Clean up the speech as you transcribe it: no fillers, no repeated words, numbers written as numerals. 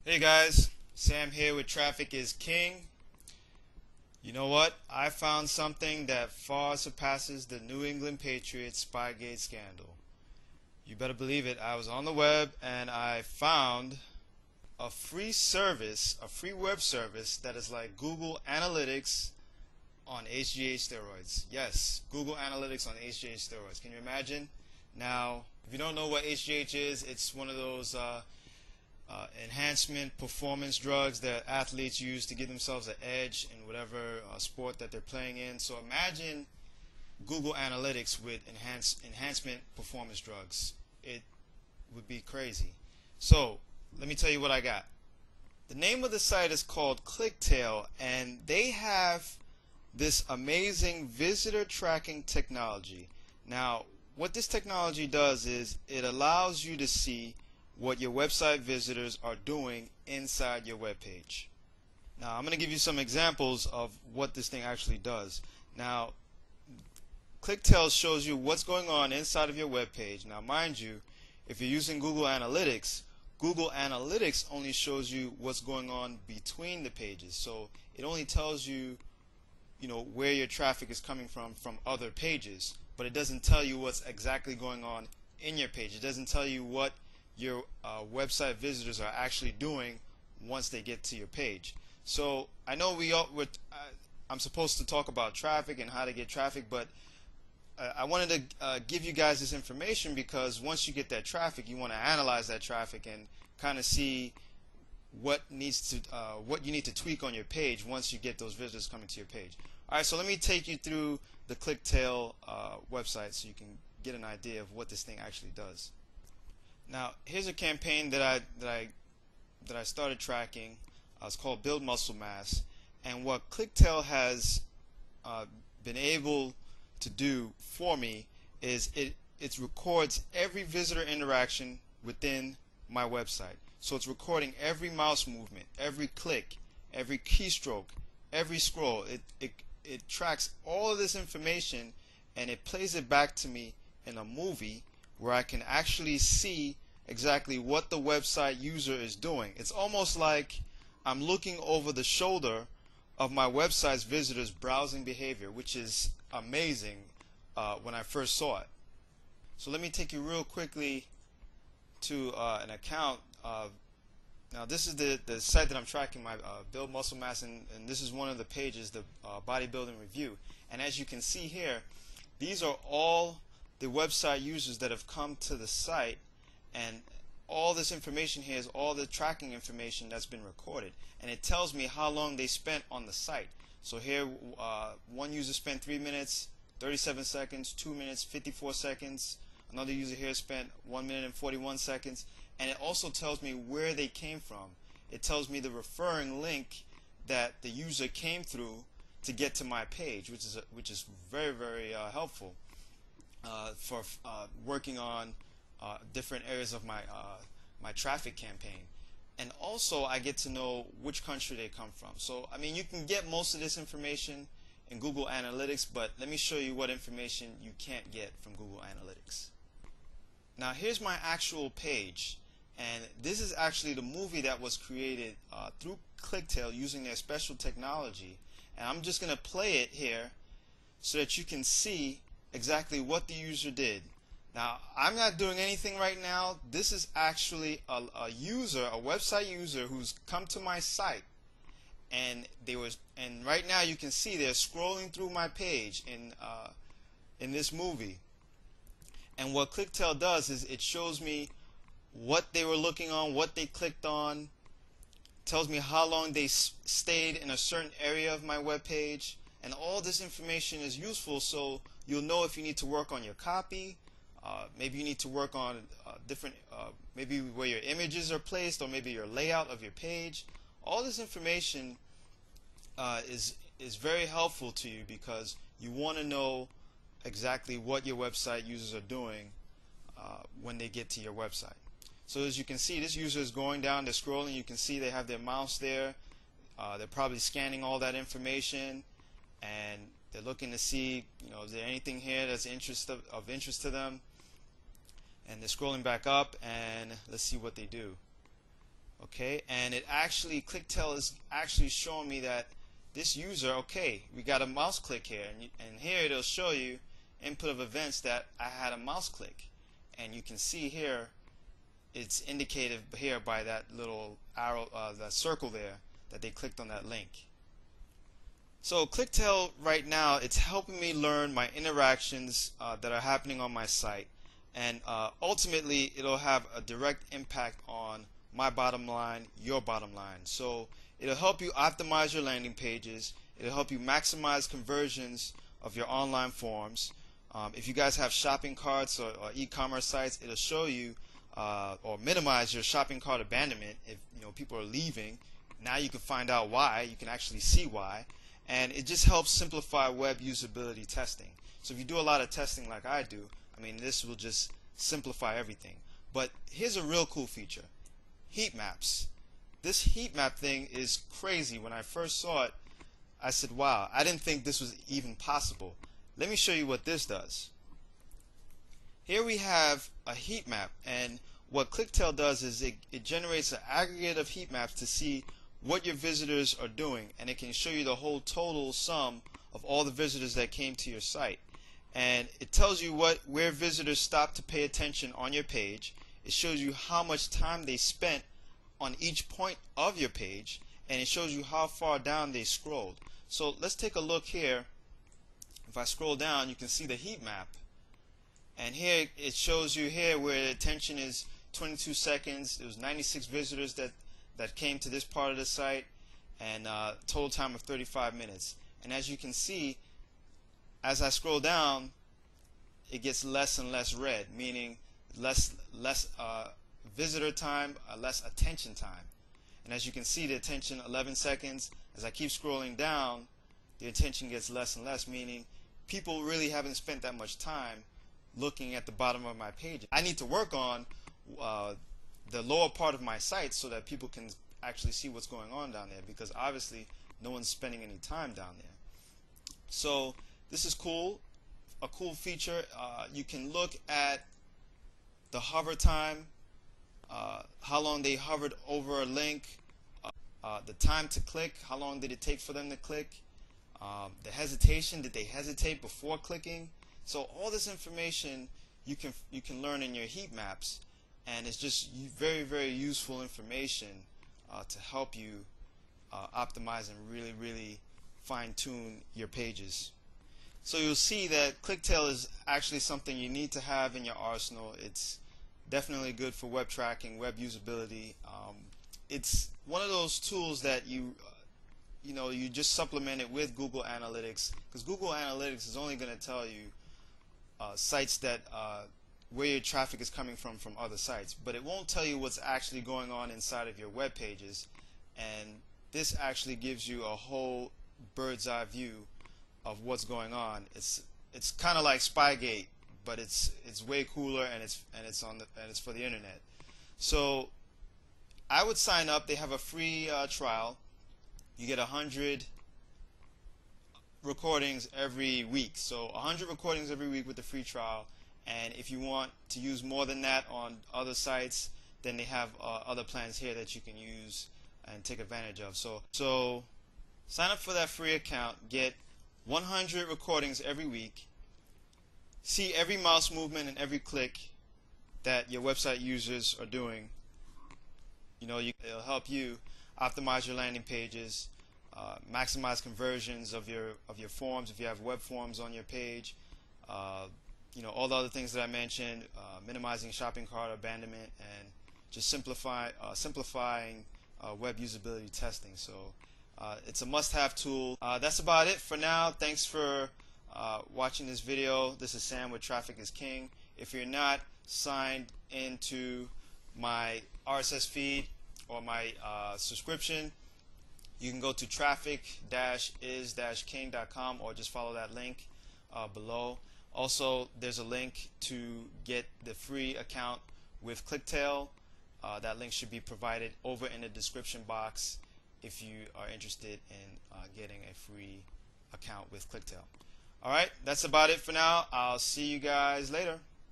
Hey guys, Sam here with Traffic is King. You know what? I found something that far surpasses the New England Patriots Spygate scandal. You better believe it. I was on the web and I found a free service, a free web service that is like Google Analytics on HGH steroids. Yes, Google Analytics on HGH steroids. Can you imagine? Now, if you don't know what HGH is, it's one of those enhancement performance drugs that athletes use to give themselves an edge in whatever sport that they're playing in. So imagine Google Analytics with enhancement performance drugs. It would be crazy. So let me tell you what I got. The name of the site is called ClickTail, and they have this amazing visitor tracking technology. Now, what this technology does is it allows you to see what your website visitors are doing inside your web page. Now, I'm going to give you some examples of what this thing actually does. Now, ClickTail shows you what's going on inside of your web page. Now, mind you, if you're using Google Analytics only shows you what's going on between the pages. So it only tells you, where your traffic is coming from other pages, but it doesn't tell you what's exactly going on in your page. It doesn't tell you what your website visitors are actually doing once they get to your page. So I know I'm supposed to talk about traffic and how to get traffic, but I wanted to give you guys this information because once you get that traffic, you want to analyze that traffic and kind of see what you need to tweak on your page once you get those visitors coming to your page. All right, so let me take you through the ClickTail website so you can get an idea of what this thing actually does. Now, here's a campaign that I started tracking. It's called Build Muscle Mass, and what ClickTail has been able to do for me is it records every visitor interaction within my website. So it's recording every mouse movement, every click, every keystroke, every scroll. It tracks all of this information and it plays it back to me in a movie where I can actually see exactly what the website user is doing. It's almost like I'm looking over the shoulder of my website's visitors' browsing behavior, which is amazing when I first saw it. So let me take you real quickly to an account. Now this is the site that I'm tracking, my Build Muscle Mass, and this is one of the pages, the bodybuilding review. And as you can see here, these are all the website users that have come to the site, and all this information here is all the tracking information that's been recorded, and it tells me how long they spent on the site. So here one user spent 3 minutes 37 seconds, 2 minutes 54 seconds, another user here spent 1 minute and 41 seconds, and it also tells me where they came from. It tells me the referring link that the user came through to get to my page, which is very, very helpful for working on different areas of my traffic campaign. And also I get to know which country they come from. So I mean, you can get most of this information in Google Analytics, but let me show you what information you can't get from Google Analytics. Now here's my actual page, and this is actually the movie that was created through ClickTail using their special technology, and I'm just going to play it here so that you can see exactly what the user did. Now, I'm not doing anything right now. This is actually a website user who's come to my site, and right now you can see they're scrolling through my page in this movie. And what ClickTail does is it shows me what they were looking on, what they clicked on, tells me how long they stayed in a certain area of my web page, and all this information is useful so you'll know if you need to work on your copy. Maybe you need to work on maybe where your images are placed, or maybe your layout of your page. All this information is very helpful to you because you want to know exactly what your website users are doing when they get to your website. So as you can see, this user is going down, they're scrolling. You can see they have their mouse there. They're probably scanning all that information, and they're looking to see, is there anything here that's of interest to them. And they're scrolling back up, and let's see what they do. Okay, and it actually, ClickTel is actually showing me that this user, okay, we got a mouse click here, and here it'll show you input of events that I had a mouse click, and you can see here it's indicated here by that little arrow, that circle there, that they clicked on that link. So ClickTel right now, it's helping me learn my interactions that are happening on my site, and ultimately it'll have a direct impact on my bottom line, your bottom line. So it'll help you optimize your landing pages, it'll help you maximize conversions of your online forms. If you guys have shopping carts or e-commerce sites, it'll show you or minimize your shopping cart abandonment. If people are leaving, now you can find out why. You can actually see why, and it just helps simplify web usability testing. So if you do a lot of testing like I do, I mean, this will just simplify everything. But here's a real cool feature: heat maps. This heat map thing is crazy. When I first saw it, I said, wow, I didn't think this was even possible. Let me show you what this does. Here we have a heat map, and what ClickTel does is it generates an aggregate of heat maps to see what your visitors are doing, and it can show you the whole total sum of all the visitors that came to your site. And it tells you where visitors stop to pay attention on your page. It shows you how much time they spent on each point of your page, and it shows you how far down they scrolled. So let's take a look here. If I scroll down, you can see the heat map, and here it shows you here where the attention is 22 seconds. There was 96 visitors that came to this part of the site, and total time of 35 minutes. And as you can see, as I scroll down, it gets less and less red, meaning less visitor time, less attention time. And as you can see, the attention 11 seconds. As I keep scrolling down, the attention gets less and less, meaning people really haven't spent that much time looking at the bottom of my page. I need to work on the lower part of my site so that people can actually see what's going on down there, because obviously no one's spending any time down there. So this is cool, a cool feature. You can look at the hover time, how long they hovered over a link, the time to click, how long did it take for them to click, the hesitation, did they hesitate before clicking. So all this information you can learn in your heat maps, and it's just very, very useful information to help you optimize and really, really fine-tune your pages. So you'll see that ClickTel is actually something you need to have in your arsenal. It's definitely good for web tracking, web usability. It's one of those tools that you just supplement it with Google Analytics, because Google Analytics is only going to tell you sites that where your traffic is coming from other sites, but it won't tell you what's actually going on inside of your web pages. And this actually gives you a whole bird's eye view of what's going on. It's kind of like Spygate, but it's way cooler, and it's for the internet. So I would sign up. They have a free trial. You get 100 recordings every week. So 100 recordings every week with the free trial. And if you want to use more than that on other sites, then they have other plans here that you can use and take advantage of. So sign up for that free account, get 100 recordings every week, see every mouse movement and every click that your website users are doing. It'll help you optimize your landing pages, maximize conversions of your forms if you have web forms on your page. All the other things that I mentioned, minimizing shopping cart abandonment, and just simplifying web usability testing. So it's a must-have tool. That's about it for now. Thanks for watching this video. This is Sam with Traffic is King. If you're not signed into my RSS feed or my subscription, you can go to traffic-is-king.com or just follow that link below. Also, there's a link to get the free account with ClickTel. That link should be provided over in the description box if you are interested in getting a free account with ClickTel. Alright, that's about it for now. I'll see you guys later.